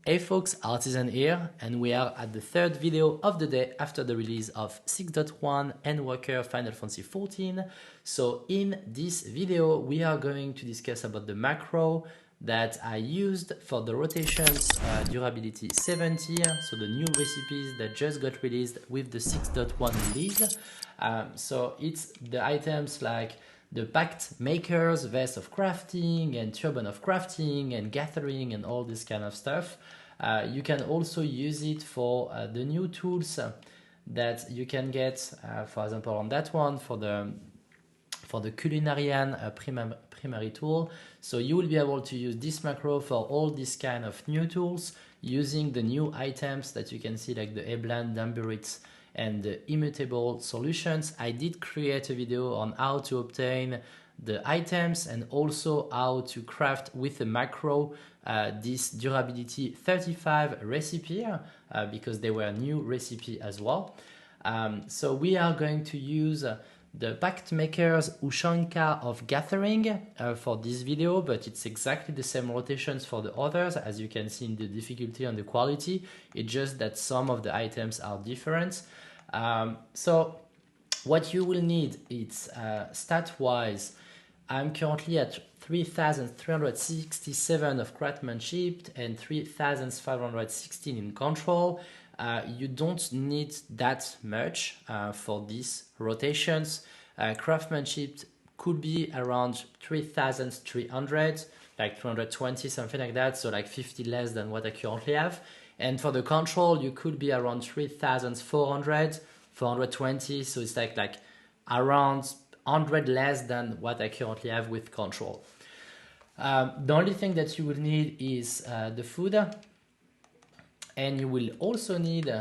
Hey folks, Artysan here, and we are at the third video of the day after the release of 6.1 Endwalker Final Fantasy XIV. So in this video, we are going to discuss about the macro that I used for the rotations durability 70, so the new recipes that just got released with the 6.1 release. So it's the items like the Pactmaker's Vest of Crafting and Turban of Crafting and Gathering and all this kind of stuff. You can also use it for the new tools that you can get, for example on that one, for the Culinarian primary tool. So you will be able to use this macro for all these kind of new tools using the new items that you can see, like the Eblan, Dumburit, and the immutable solutions. I did create a video on how to obtain the items and also how to craft with a macro this durability 35 recipe because they were new recipe as well. So we are going to use the Pactmaker's Ushanka of Gathering for this video, but it's exactly the same rotations for the others, as you can see in the difficulty and the quality. It's just that some of the items are different. So what you will need is stat-wise, I'm currently at 3,367 of Craftsmanship and 3,516 in control. You don't need that much for these rotations. Craftsmanship could be around 3,300, like 220, something like that, so like 50 less than what I currently have. And for the control, you could be around 3,400, 420, so it's like around 100 less than what I currently have with control. The only thing that you will need is the food, and you will also need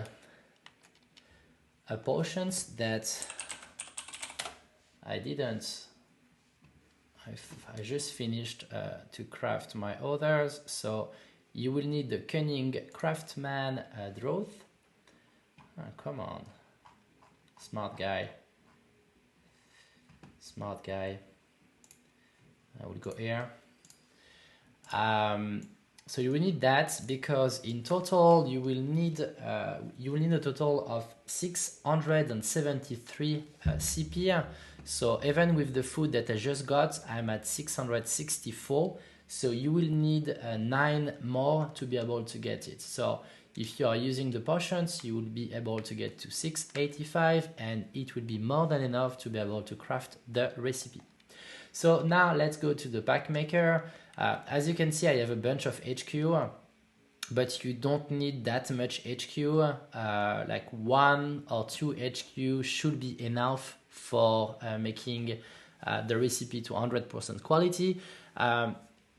potions that I didn't. I just finished to craft my others, so you will need the cunning craftsman drought. Come on, smart guy. Smart guy. I will go here. So you will need that because in total you will need a total of 673 CP. So even with the food that I just got, I'm at 664. So you will need 9 more to be able to get it. So if you are using the potions, you will be able to get to 685, and it will be more than enough to be able to craft the recipe. So now let's go to the Pactmaker. As you can see, I have a bunch of HQ, but you don't need that much HQ. Like 1 or 2 HQ should be enough for making the recipe to 100% quality.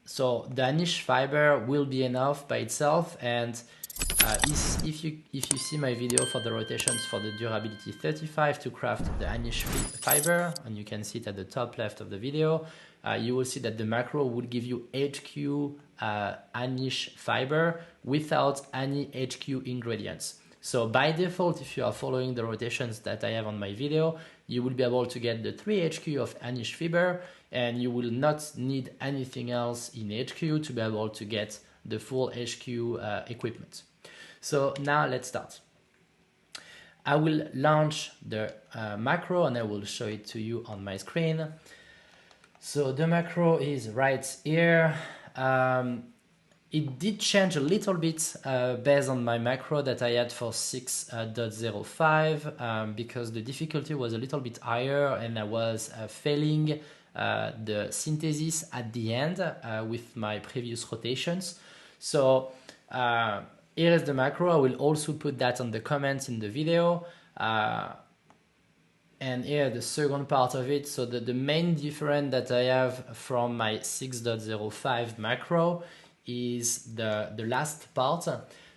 So the Anish fiber will be enough by itself, and if you see my video for the rotations for the durability 35 to craft the Anish fiber, and you can see it at the top left of the video, you will see that the macro will give you HQ Anish fiber without any HQ ingredients. So by default, if you are following the rotations that I have on my video, you will be able to get the 3 HQ of Anish fiber, and you will not need anything else in HQ to be able to get the full HQ equipment. So now let's start. I will launch the macro and I will show it to you on my screen. So the macro is right here. It did change a little bit based on my macro that I had for 6.05 because the difficulty was a little bit higher and I was failing the synthesis at the end with my previous rotations. So here is the macro. I will also put that on the comments in the video. And here the second part of it. So the main difference that I have from my 6.05 macro is the last part.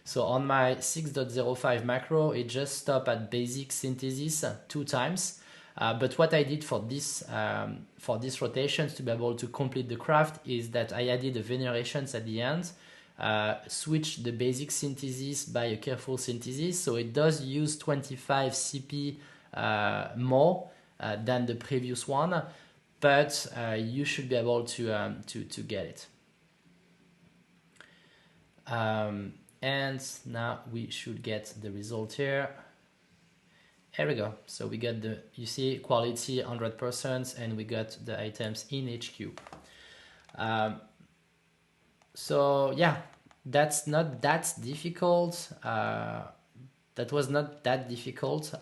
So on my 6.05 macro, it just stopped at basic synthesis 2 times. But what I did for these rotations to be able to complete the craft is that I added the venerations at the end, switch the basic synthesis by a careful synthesis. So it does use 25 CP more than the previous one, but you should be able to get it. and now we should get the result here. Here we go. So we got the, you see, quality 100%, and we got the items in HQ. So yeah, that's not that difficult. That was not that difficult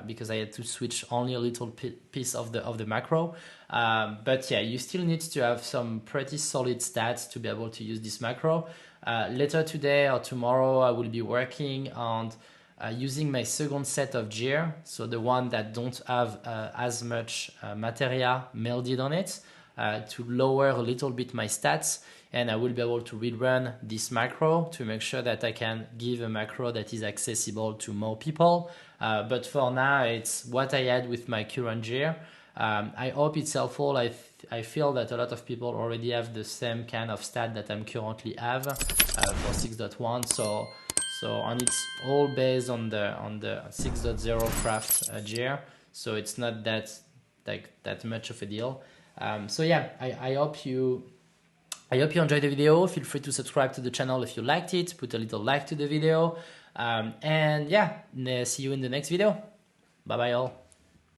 because I had to switch only a little piece of the macro. But yeah, you still need to have some pretty solid stats to be able to use this macro. Later today or tomorrow, I will be working on using my second set of gear, so the one that don't have as much materia melded on it, to lower a little bit my stats, and I will be able to rerun this macro to make sure that I can give a macro that is accessible to more people. But for now, it's what I had with my current gear. I hope it's helpful. I feel that a lot of people already have the same kind of stat that I'm currently have for 6.1. So and it's all based on the 6.0 craft gear, so it's not that much of a deal. So yeah, I hope you enjoyed the video. Feel free to subscribe to the channel if you liked it. Put a little like to the video, and yeah, see you in the next video. Bye bye all.